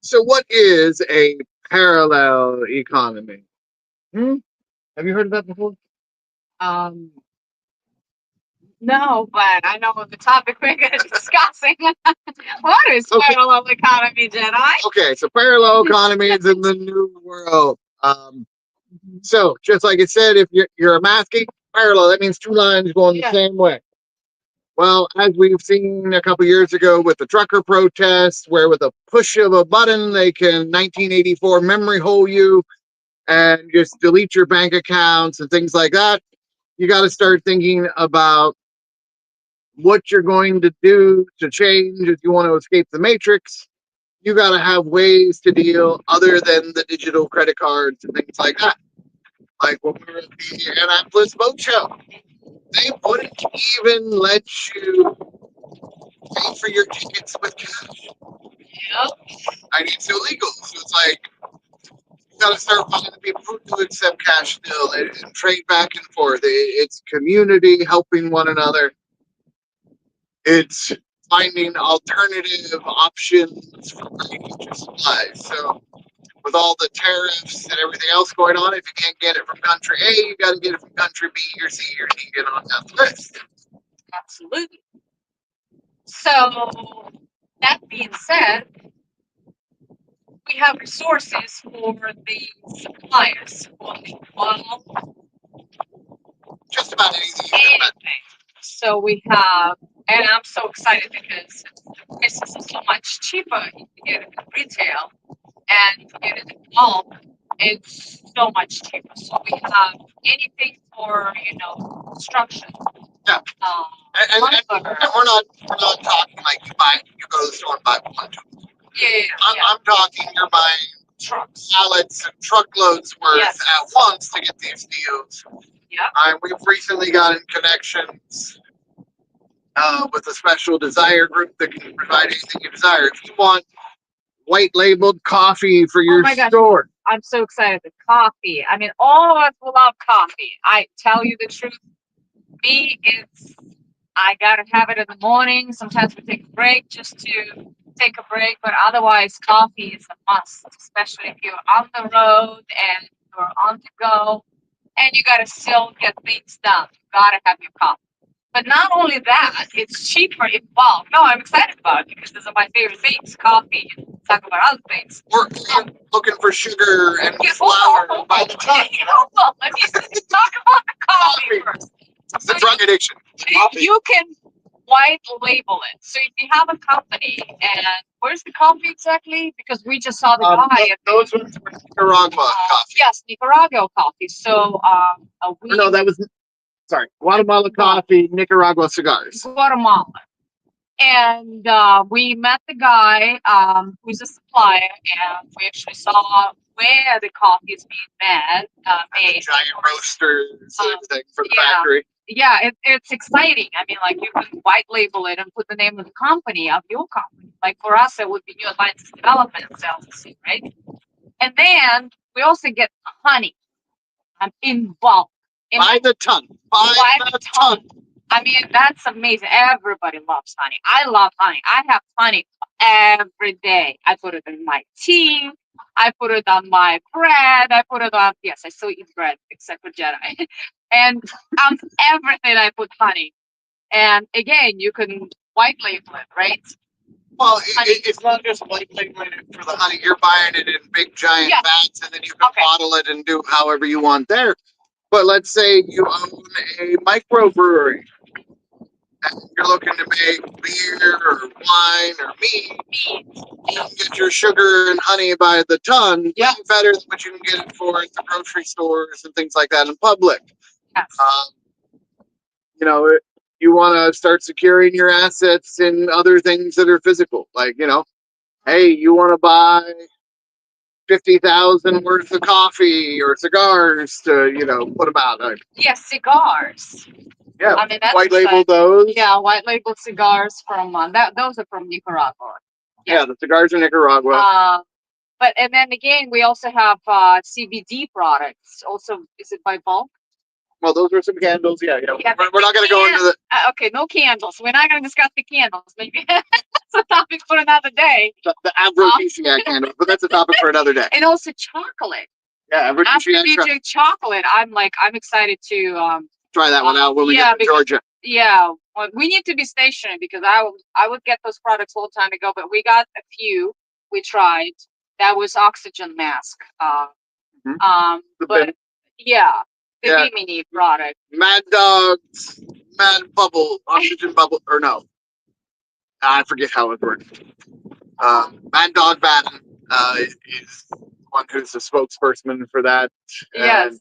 So, what is a parallel economy? Hmm? Have you heard of that before? Um, no, but I know the topic we're going to be discussing. What is Okay, parallel economy, Jedi? okay. So, parallel economies in the new world. Mhm. So, just like it said, if you're a math geek, parallel, that means two lines going the Yeah. same way. Well, as we've seen a couple years ago with the trucker protests, where with a push of a button, they can 1984 memory hole you and just delete your bank accounts and things like that. You got to start thinking about what you're going to do to change if you want to escape the matrix. You got to have ways to deal other than the digital credit cards and things like that. Like when we were at the Annapolis Boat Show, they wouldn't even let you pay for your tickets with cash. Yep. I mean, it's illegal. So it's like you got to start finding people who do accept cash still and trade back and forth. It's community helping one another. It's finding alternative options for future supplies. So with all the tariffs and everything else going on, if you can't get it from country A, you got to get it from country B or C or D get on that list. Absolutely. So, that being said, we have resources for the suppliers for the well, Just about anything you can imagine. anything. So we have, and I'm so excited because the prices are so much cheaper if you get it in retail, and if you get it in bulk, it's so much cheaper. So we have anything for construction, Yeah, lumber. and we're not talking like you go to the store and buy one tool. Yeah, yeah, yeah. I'm talking you're buying Trucks. pallets and truckloads worth Yes. at once to get these deals. Yep. We've recently gotten connections with a special desire group that can provide anything you desire. If you want white labeled coffee for Oh your my gosh. store, I'm so excited. The coffee. I mean, all of us love coffee. I tell you the truth. Me, it's I gotta have it in the morning. Sometimes we take a break just to take a break, but otherwise, coffee is a must, especially if you're on the road and you're on the go, and you gotta still get things done. You gotta have your coffee. But not only that, it's cheaper in bulk. No, I'm excited about it because these are my favorite things: coffee and talk about other things. we're looking for sugar and Yeah, flour by the ton. let me talk about the coffee Coffee. first. It's So the drug addiction. you can white label it. So if you have a company, and where's the coffee exactly? Because we just saw the guy at the Those ones were Nicaragua coffee. yes, Nicaragua coffee. So Or no, we that was sorry, Guatemala coffee, Nicaragua cigars. Guatemala. And we met the guy who's a supplier, and we actually saw where the coffee is being made. Giant roasters and everything for the Yeah, factory. yeah, it's exciting. I mean, like you can white label it and put the name of the company of your company. Like for us, it would be New Alliance Development LLC, right? And then we also get honey in bulk. By the ton. By By the the ton. ton. I mean, that's amazing. Everybody loves honey. I love honey. I have honey every day. I put it in my tea. I put it on my bread. I put it on, yes, I still eat bread except for Jedi. And on everything I put honey. And again, you can white label it, right? Well, Honey. it's not just like labeling it for the honey. You're buying it in big giant Yes. vats, and then you can Okay. bottle it and do however you want there. But let's say you own a microbrewery and you're looking to make beer or wine or meat. You can get your sugar and honey by the ton, Yeah. way better than what you can get it for at the grocery stores and things like that in public. Yes. You know, you want to start securing your assets in other things that are physical, like hey, you want to buy 50,000 worth of coffee or cigars to put them out. Yes, cigars. Yeah, I mean, that's white label exciting. those. Yeah, white label cigars from those are from Nicaragua. Yeah, the cigars are Nicaragua. But and then again, we also have CBD products. Also, is it by bulk? Well, those were some candles. Yeah. Yeah, We're not going to go into the. Okay, no candles. We're not going to discuss the candles. Maybe a topic for another day. The aphrodisiac candles, but that's a topic for another day. And also chocolate. Yeah, After aphrodisiac. you drink chocolate, I'm excited to Try that one out when we get to Georgia. Yeah, well, we need to be stationary because I would get those products a long time ago, but we got a few we tried. That was oxygen mask. But yeah, the Bimini product. Mad Dog's Mad Bubble, oxygen bubble, or no, I forget how it works. Mad Dog Batten is one who's the spokesperson for that. Yes.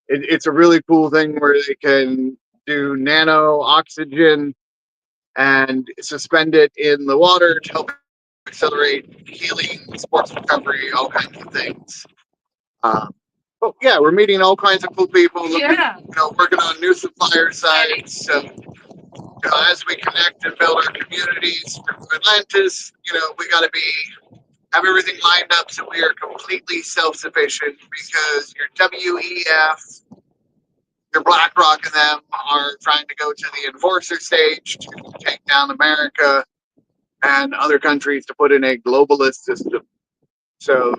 It's a really cool thing where they can do nano oxygen and suspend it in the water to help accelerate healing, sports recovery, all kinds of things. But yeah, we're meeting all kinds of cool people. Yeah. Working on new supplier sites. So as we connect and build our communities for Atlantis, we got to have everything lined up so we are completely self-sufficient, because your WEF, your BlackRock and them are trying to go to the enforcer stage to take down America and other countries to put in a globalist system. So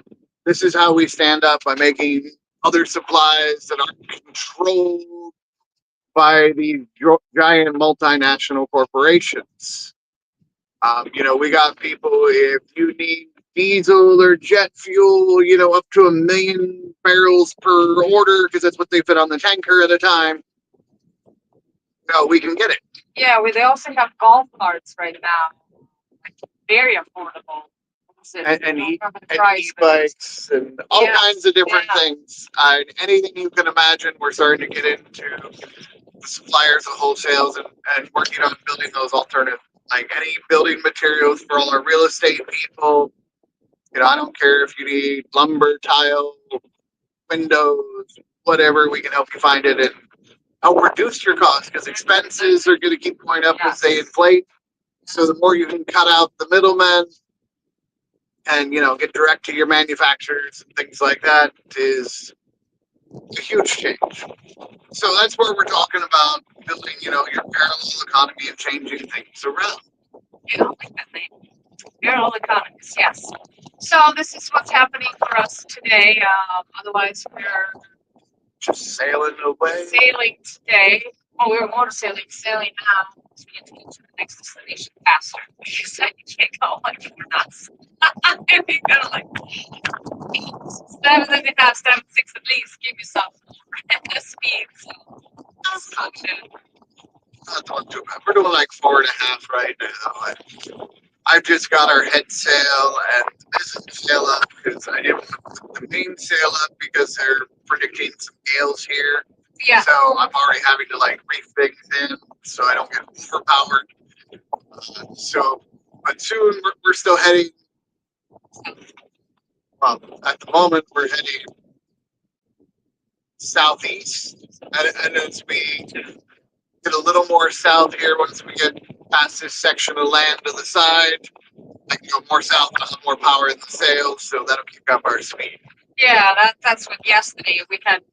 this is how we stand up, by making other supplies that aren't controlled by these giant multinational corporations. We got people, if you need diesel or jet fuel, up to 1 million barrels per order, because that's what they fit on the tanker at a time. We can get it. Yeah, they also have golf carts right now. Very affordable. And e-bikes and all kinds of different things. Anything you can imagine, we're starting to get into the suppliers and wholesales and working on building those alternative, like any building materials for all our real estate people. I don't care if you need lumber, tile, windows, whatever, we can help you find it and help reduce your costs, because expenses are going to keep going up as they inflate. So the more you can cut out the middlemen and get direct to your manufacturers and things like that is a huge change. So that's where we're talking about building, your parallel economy and changing things around. I like that name. Parallel economies, yes. So this is what's happening for us today. Otherwise, we're just sailing away. Sailing today. Oh, we're motor sailing now. So we get to get to the next destination faster. Because I can't go like for us. We gotta 7.5, 7.6 at least. Give yourself more speed. So that's not good. Not doing too bad. We're doing 4.5 right now. I've just got our head sail and this is the sail up, because I didn't put the main sail up because they're predicting some gales here. Yeah. So I'm already having to reef things in so I don't get overpowered. But soon we're still heading. Well, at the moment we're heading southeast, and as we get a little more south here, once we get past this section of land to the side, I can go more south and have more power in the sails, so that'll kick up our speed. Yeah, that's what yesterday we had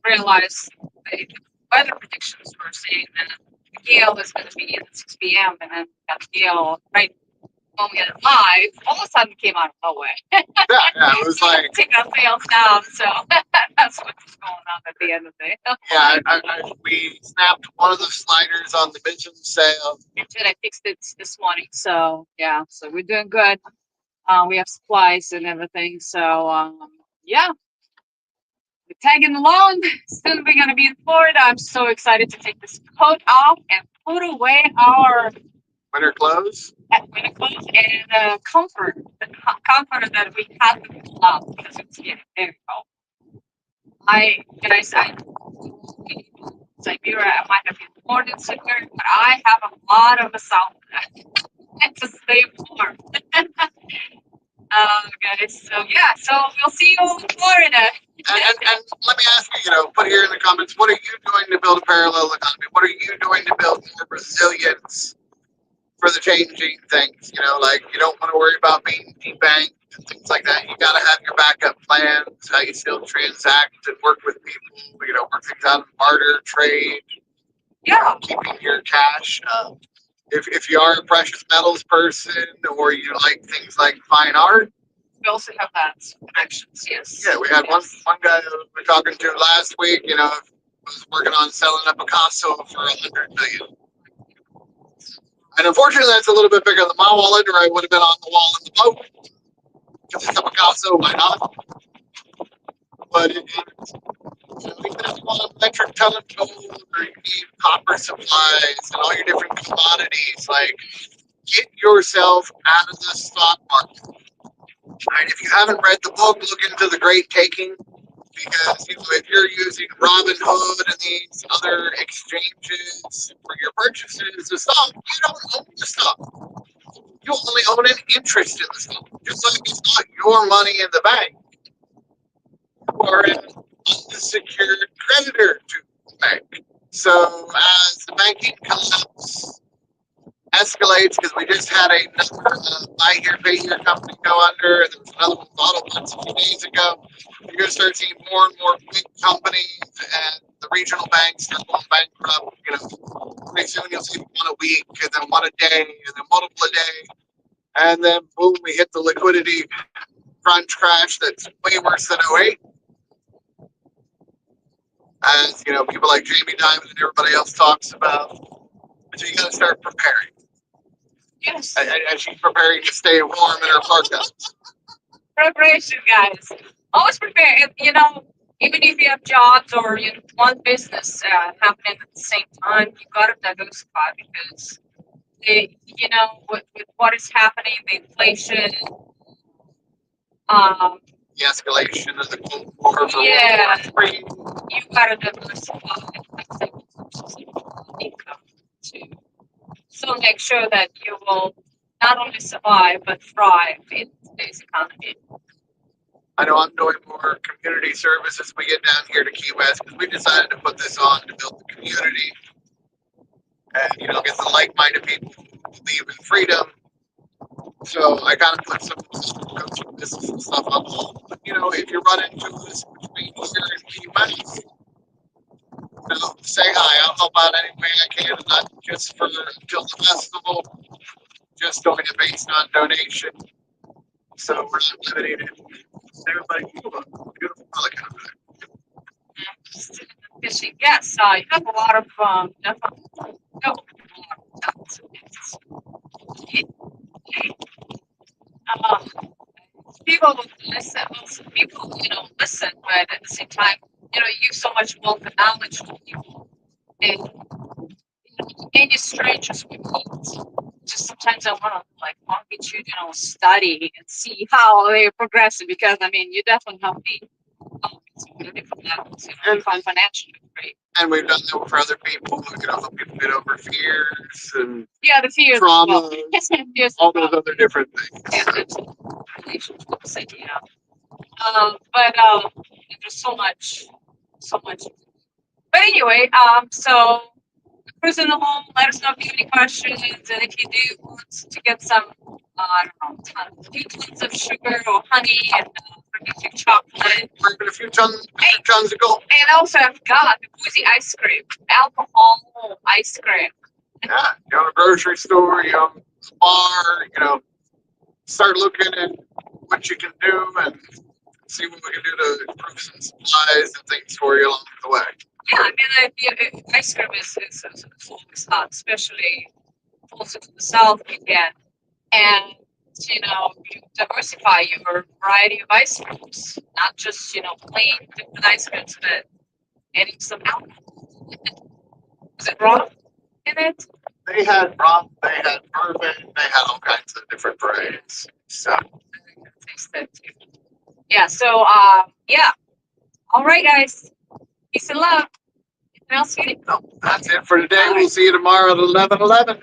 realized. The weather predictions were saying that the gale is going to be at 6 p.m. and then that gale right when we had it live, all of a sudden came out of nowhere. It was take our sails down, so that's what's going on at the end of the day. We snapped one of the sliders on the mizzen sail. I fixed it this morning, so yeah, so we're doing good. We have supplies and everything, so yeah. We're tagging along. Soon we're gonna be in Florida. I'm so excited to take this coat off and put away our winter clothes. Winter clothes and the comforter that we had to pull out because it's getting very cold. Siberia, I might have been more than severe, but I have a lot of assault to stay warm. Guys, so we'll see you in Florida. And let me ask you, put here in the comments, what are you doing to build a parallel economy? What are you doing to build more resilience for the changing things? You don't want to worry about being debanked and things like that. You got to have your backup plans, how you still transact and work with people, work things out in barter, trade, keeping your cash. if you are a precious metals person or you like things like fine art. We also have that connections. Yes. Yeah, we had one guy we were talking to last week. Was working on selling a Picasso for $100 million. And unfortunately, that's a little bit bigger than my wallet, or I would have been on the wall in the boat. Because it's a Picasso, why not? But even if you want a metric ton of gold, or you need copper supplies and all your different commodities, like get yourself out of the stock market. Right? If you haven't read the book, look into The Great Taking, because if you're using Robinhood and these other exchanges for your purchases of stock, you don't own the stock. You only own an interest in the stock. Just like it's not your money in the bank, you are an unsecured creditor to the bank. So as the banking collapse escalates, because we just had another buy here, pay here company go under, and there was another one, auto parts a few days ago. You're going to start seeing more and more big companies and the regional banks start going bankrupt. Pretty soon you'll see one a week, and then one a day, and then multiple a day, and then boom, we hit the liquidity crunch crash that's way worse than '08. As people like Jamie Dimon and everybody else talks about. So you got to start preparing. Yes. And she's preparing to stay warm in her parka. Preparation, guys. Always prepare. Even if you have jobs or one business happening at the same time, you gotta diversify because with what is happening, the inflation, The escalation of the Cold War for yeah, World War III. you gotta diversify income to so make sure that you will not only survive but thrive in today's economy. I know I'm doing more community service as we get down here to Key West because we decided to put this on to build the community and get the like-minded people who believe in freedom. So I kind of put some coaching business and stuff up. But if you run into us between here and Key West, say hi. I'll help out any way I can, and not just for until the festival. Just doing it based on donation. So we're not limited. Everybody, beautiful pelican. Fishing, yes, you have a lot of people listen. Most people, listen, but at the same time, you give so much wealth and knowledge to people, and any strangers we meet. Just sometimes I want to walk with you, study and see how they're progressing because you definitely help me. And financially great. And we've done that for other people. Help people get over fears and the fears, trauma, yes, all those other different things. Relationships, but there's so much. But anyway, so cruising home. Let us know if you have any questions, and if you do want to get some, I don't know, few tons of sugar or honey and chocolate. A few tons of gold. And also, I've got the boozy ice cream, alcohol ice cream. Yeah, you're in a grocery store, you're in a bar, start looking at what you can do and see what we can do to improve some supplies and things for you along the way. Yeah, ice cream is always hot, especially closer to the south again. And you diversify your variety of ice creams, not just plain different ice creams, but adding some alcohol. Is it rum in it? They had rum, they had bourbon, they had all kinds of different varieties. So taste that too. Yeah. So yeah. All right, guys. Peace and love. Anything else, Sweetie? that's it for today. We'll see you tomorrow at 11:11.